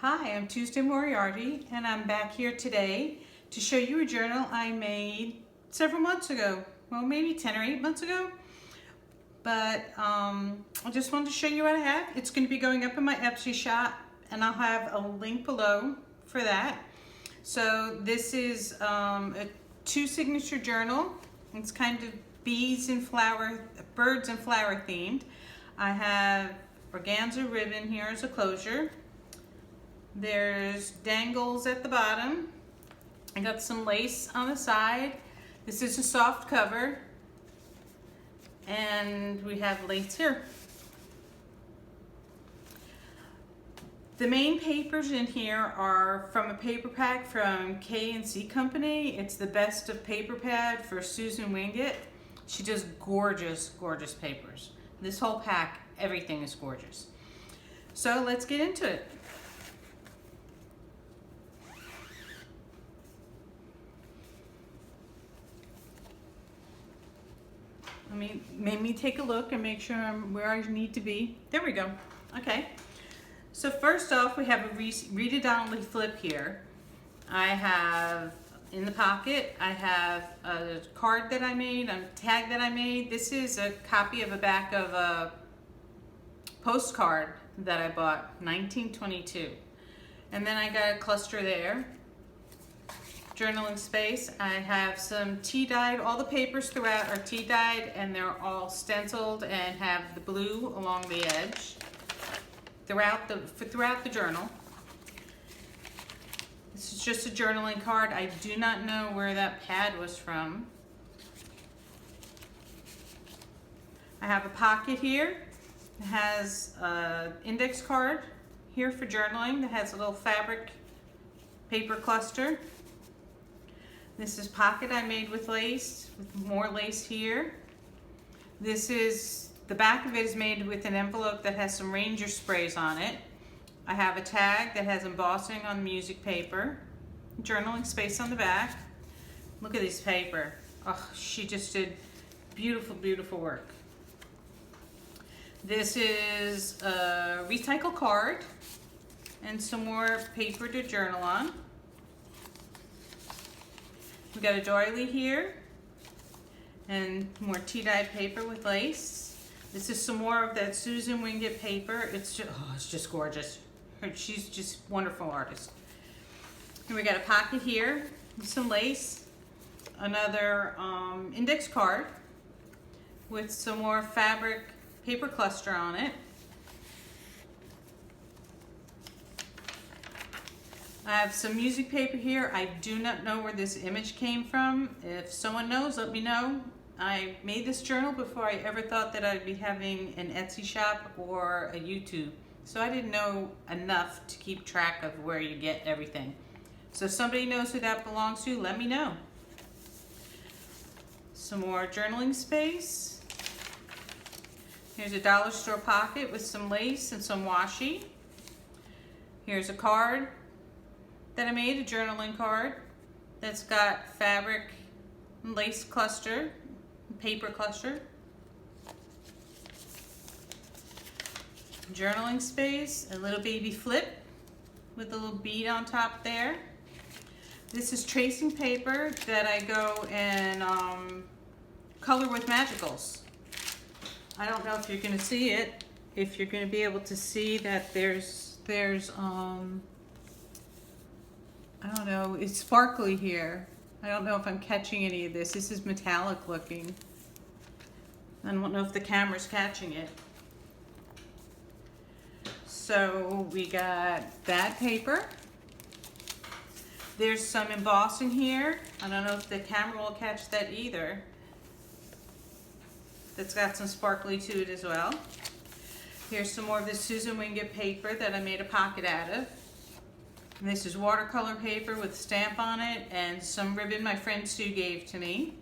Hi, I'm Tuesday Moriarty, and I'm back here today to show you a journal I made several months ago. Well, maybe 10 or 8 months ago. But I just wanted to show you what I have. It's going to be going up in my Etsy shop, and I'll have a link below for that. So this is a 2 signature journal. It's kind of birds and flower themed. I have organza ribbon here as a closure. There's dangles at the bottom. I got some lace on the side. This is a soft cover. And we have lace here. The main papers in here are from a paper pack from K&C Company. It's the Best of Paper Pad for Susan Wingate. She does gorgeous, gorgeous papers. This whole pack, everything is gorgeous. So let's get into it. Made me take a look and make sure I'm where I need to be. There we go. Okay. So first off, we have a Rita Donnelly flip here. I have in the pocket, I have a card that I made, a tag that I made. This is a copy of a back of a postcard that I bought, 1922. And then I got a cluster there. Journaling space. I have some tea-dyed, all the papers throughout are tea-dyed, and they're all stenciled and have the blue along the edge throughout the journal. This is just a journaling card. I do not know where that pad was from. I have a pocket here. It has an index card here for journaling that has a little fabric paper cluster. This is pocket I made with lace, with more lace here. This is, the back of it is made with an envelope that has some Ranger sprays on it. I have a tag that has embossing on music paper. Journaling space on the back. Look at this paper. Oh, she just did beautiful, beautiful work. This is a recycle card and some more paper to journal on. We got a doily here and more tea-dyed paper with lace. This is some more of that Susan Wingate paper. It's just gorgeous. She's just a wonderful artist. And we got a pocket here with some lace, another index card with some more fabric paper cluster on it. I have some music paper here. I do not know where this image came from. If someone knows, let me know. I made this journal before I ever thought that I'd be having an Etsy shop or a YouTube. So I didn't know enough to keep track of where you get everything. So if somebody knows who that belongs to, let me know. Some more journaling space. Here's a dollar store pocket with some lace and some washi. Here's a card that I made, a journaling card that's got fabric and lace cluster, paper cluster. Journaling space, a little baby flip with a little bead on top there. This is tracing paper that I go and color with magicals. I don't know if you're going to see it, if you're going to be able to see that there's I don't know, it's sparkly here. I don't know if I'm catching any of this. This is metallic looking. I don't know if the camera's catching it. So we got that paper. There's some embossing here. I don't know if the camera will catch that either. That's got some sparkly to it as well. Here's some more of this Susan Wingate paper that I made a pocket out of. And this is watercolor paper with a stamp on it and some ribbon my friend Sue gave to me.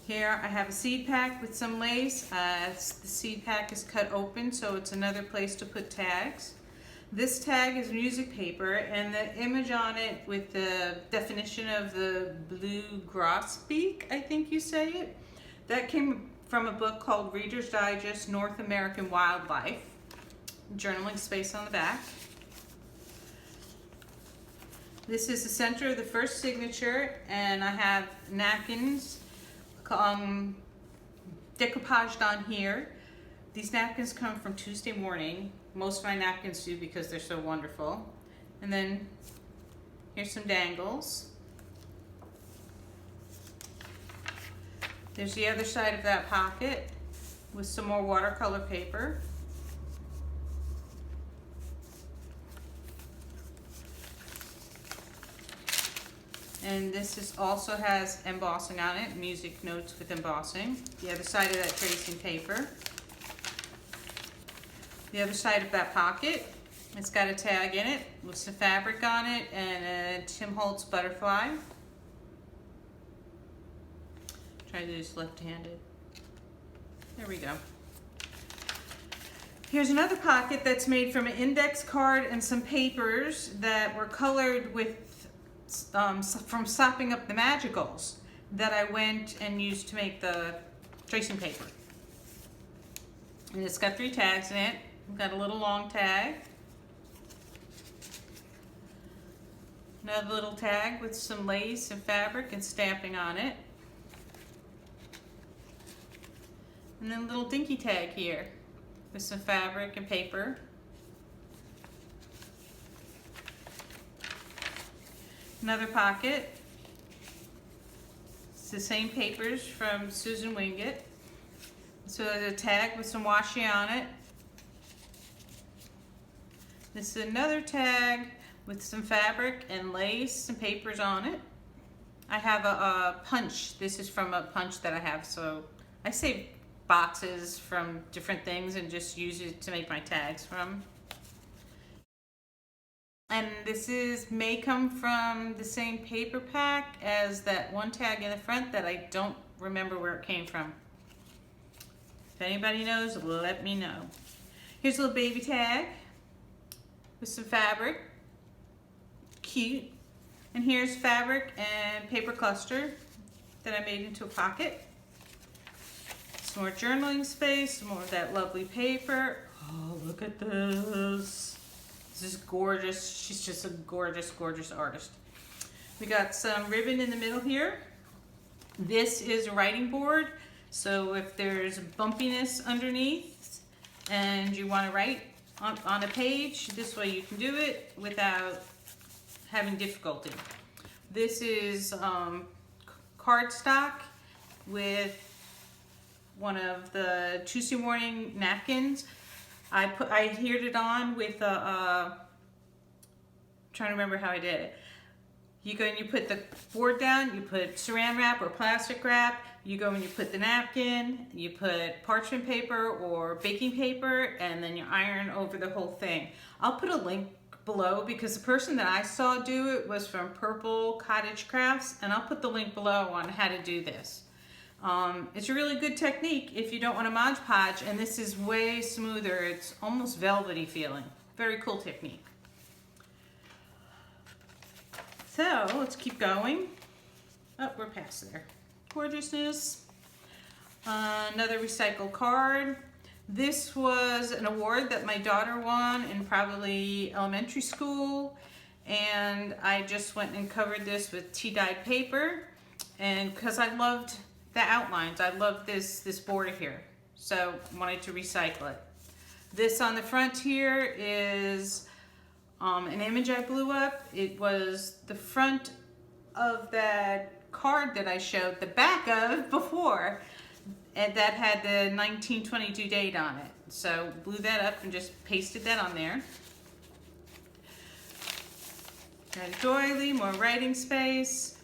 Here I have a seed pack with some lace. The seed pack is cut open, so it's another place to put tags. This tag is music paper, and the image on it with the definition of the blue grosbeak, I think you say it, that came from a book called Reader's Digest North American Wildlife. journaling space on the back. This is the center of the first signature, and I have napkins decoupaged on here. These napkins come from Tuesday Morning. Most of my napkins do because they're so wonderful. And then here's some dangles. There's the other side of that pocket with some more watercolor paper. And this also has embossing on it, music notes with embossing. The other side of that tracing paper. The other side of that pocket, it's got a tag in it with some fabric on it and a Tim Holtz butterfly. Try to do this left-handed. There we go. Here's another pocket that's made from an index card and some papers that were colored with from sopping up the magicals that I went and used to make the tracing paper. And it's got 3 tags in it. We've got a little long tag, another little tag with some lace and fabric and stamping on it, and then a little dinky tag here with some fabric and paper. Another pocket. It's the same papers from Susan Wingate. So there's a tag with some washi on it. This is another tag with some fabric and lace and papers on it. I have a punch. This is from a punch that I have. So I save boxes from different things and just use it to make my tags from. And this may come from the same paper pack as that one tag in the front that I don't remember where it came from. If anybody knows, let me know. Here's a little baby tag with some fabric. Cute. And here's fabric and paper cluster that I made into a pocket. Some more journaling space, some more of that lovely paper. Oh, look at this. This is gorgeous. She's just a gorgeous, gorgeous artist. We got some ribbon in the middle here. This is a writing board. So if there's bumpiness underneath and you want to write on a page, this way you can do it without having difficulty. This is cardstock with one of the Tuesday Morning napkins. I adhered it on with trying to remember how I did it. You go and you put the board down, you put saran wrap or plastic wrap, you go and you put the napkin, you put parchment paper or baking paper, and then you iron over the whole thing. I'll put a link below because the person that I saw do it was from Purple Cottage Crafts, and I'll put the link below on how to do this. It's a really good technique if you don't want to Mod Podge, and this is way smoother. It's almost velvety feeling. Very cool technique. So let's keep going. Oh, we're past there. Gorgeousness. Another recycled card. This was an award that my daughter won in probably elementary school, and I just went and covered this with tea-dyed paper, and because I loved the outlines, I loved this border here, so wanted to recycle it. This on the front here is an image I blew up. It was the front of that card that I showed the back of before, and that had the 1922 date on it. So blew that up and just pasted that on there. Got a doily, more writing space.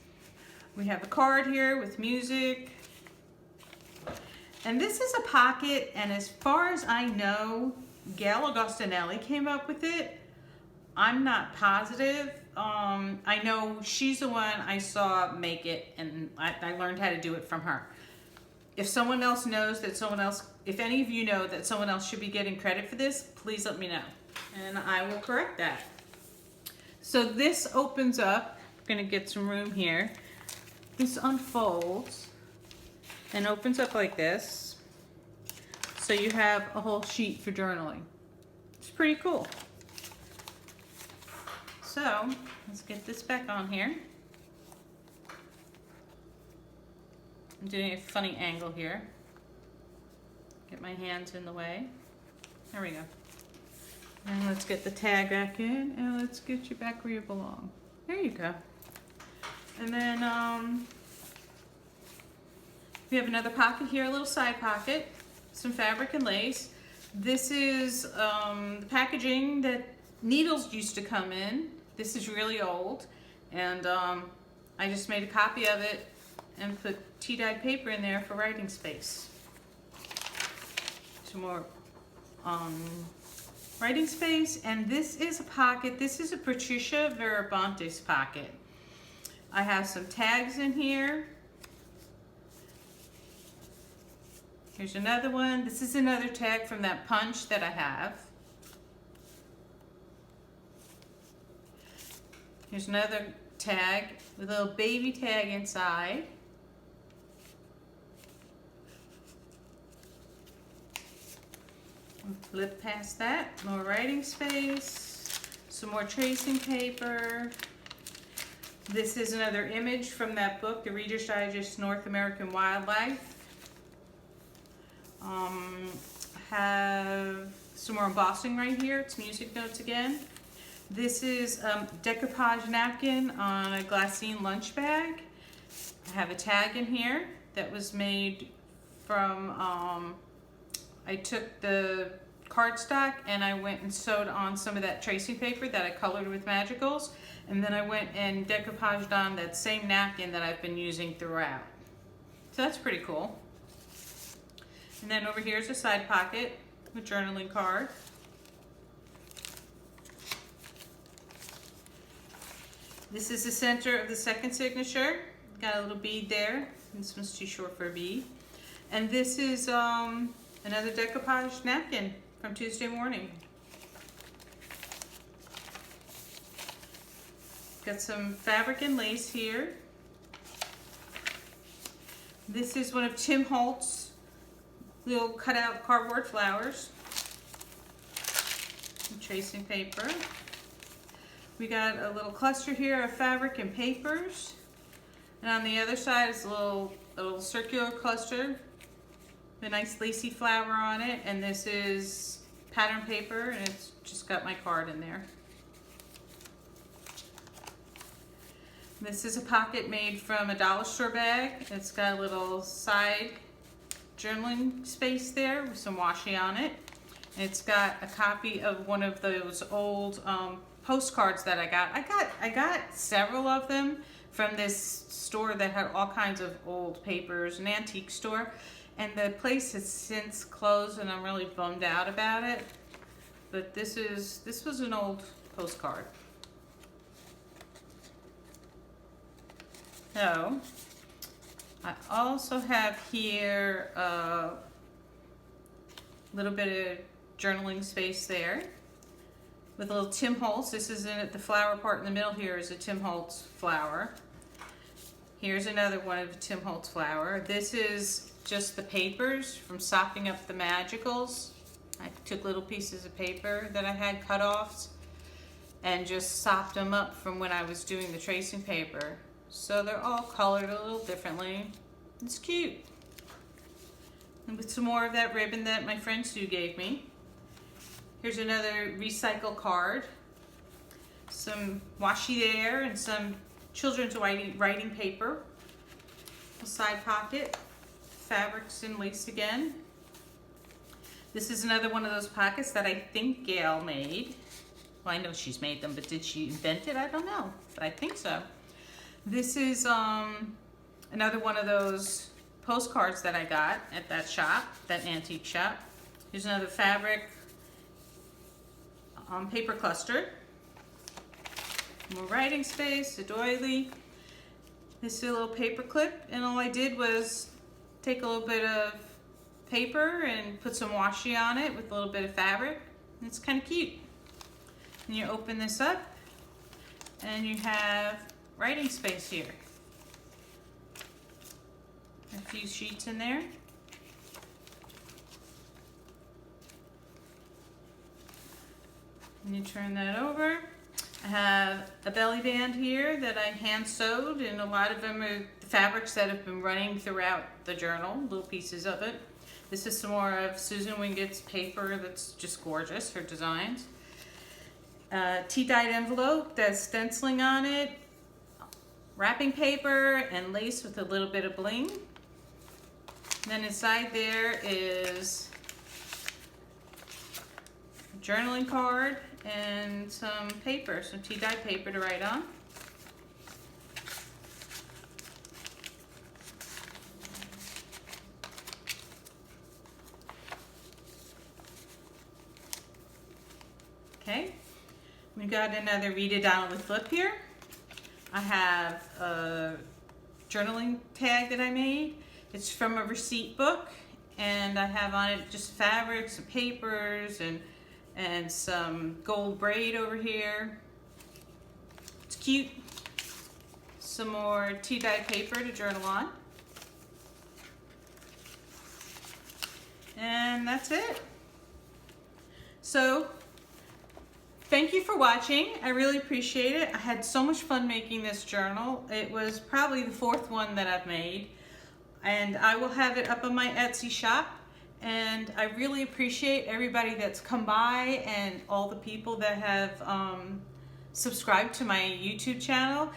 We have a card here with music. And this is a pocket, and as far as I know, Gayle Agostinelli came up with it. I'm not positive. I know she's the one I saw make it, and I learned how to do it from her. If someone else knows that if any of you know that someone else should be getting credit for this, please let me know, and I will correct that. So this opens up. I'm gonna get some room here. This unfolds and opens up like this. So you have a whole sheet for journaling. It's pretty cool. So let's get this back on here. I'm doing a funny angle here. Get my hands in the way. There we go. And let's get the tag back in, and let's get you back where you belong. There you go. And then we have another pocket here, a little side pocket, some fabric and lace. This is the packaging that needles used to come in. This is really old, and I just made a copy of it and put tea-dyed paper in there for writing space. Some more writing space, and this is a pocket. This is a Patricia Viramontes pocket. I have some tags in here. Here's another one. This is another tag from that punch that I have. Here's another tag with a little baby tag inside. Flip past that, more writing space, some more tracing paper. This is another image from that book, the Reader's Digest North American Wildlife. Have some more embossing right here. It's music notes again. This is decoupage napkin on a glassine lunch bag. I have a tag in here that was made from, I took the cardstock and I went and sewed on some of that tracing paper that I colored with Magicals, and then I went and decoupaged on that same napkin that I've been using throughout. So that's pretty cool. And then over here is a side pocket with journaling card. This is the center of the second signature. Got a little bead there. This one's too short for a bead. And this is another decoupage napkin from Tuesday morning. Got some fabric and lace here. This is one of Tim Holtz's little cutout cardboard flowers. Some tracing paper. We got a little cluster here of fabric and papers. And on the other side is a little circular cluster. A nice lacy flower on it, and this is pattern paper, and it's just got my card in there. This is a pocket made from a dollar store bag. It's got a little side journaling space there with some washi on it. It's got a copy of one of those old postcards that I got. I got several of them from this store that had all kinds of old papers, an antique store. And the place has since closed, and I'm really bummed out about it. But this was an old postcard. So I also have here a little bit of journaling space there with a little Tim Holtz. This is in it. The flower part in the middle here is a Tim Holtz flower. Here's another one of the Tim Holtz flower. This is just the papers from sopping up the Magicals. I took little pieces of paper that I had cut offs and just sopped them up from when I was doing the tracing paper. So they're all colored a little differently. It's cute. And with some more of that ribbon that my friend Sue gave me. Here's another recycle card. Some washi there and some children's writing paper. A side pocket. Fabrics and lace again. This is another one of those pockets that I think Gayle made. Well, I know she's made them, but did she invent it? I don't know, but I think so. This is another one of those postcards that I got at that shop, that antique shop. Here's another fabric paper cluster. More writing space, a doily. This is a little paper clip, and all I did was take a little bit of paper and put some washi on it with a little bit of fabric. And it's kind of cute. And you open this up, and you have writing space here. A few sheets in there. And you turn that over. I have a belly band here that I hand sewed, and a lot of them are the fabrics that have been running throughout the journal, little pieces of it. This is some more of Susan Wingett's paper that's just gorgeous, her designs. Tea-dyed envelope that's stenciling on it, wrapping paper, and lace with a little bit of bling. And then inside there is a journaling card and some paper, some tea-dyed paper to write on. Okay, we got another Read It Donnelly flip here. I have a journaling tag that I made. It's from a receipt book, and I have on it just fabrics and papers and some gold braid over here. It's cute. Some more tea-dyed paper to journal on. And that's it. So, thank you for watching. I really appreciate it. I had so much fun making this journal. It was probably the 4th one that I've made. And I will have it up on my Etsy shop. And I really appreciate everybody that's come by and all the people that have subscribed to my YouTube channel.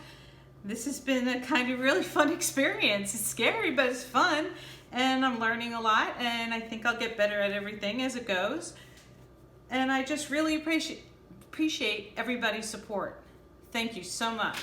This has been a kind of really fun experience. It's scary, but it's fun. And I'm learning a lot, and I think I'll get better at everything as it goes. And I just really appreciate everybody's support. Thank you so much.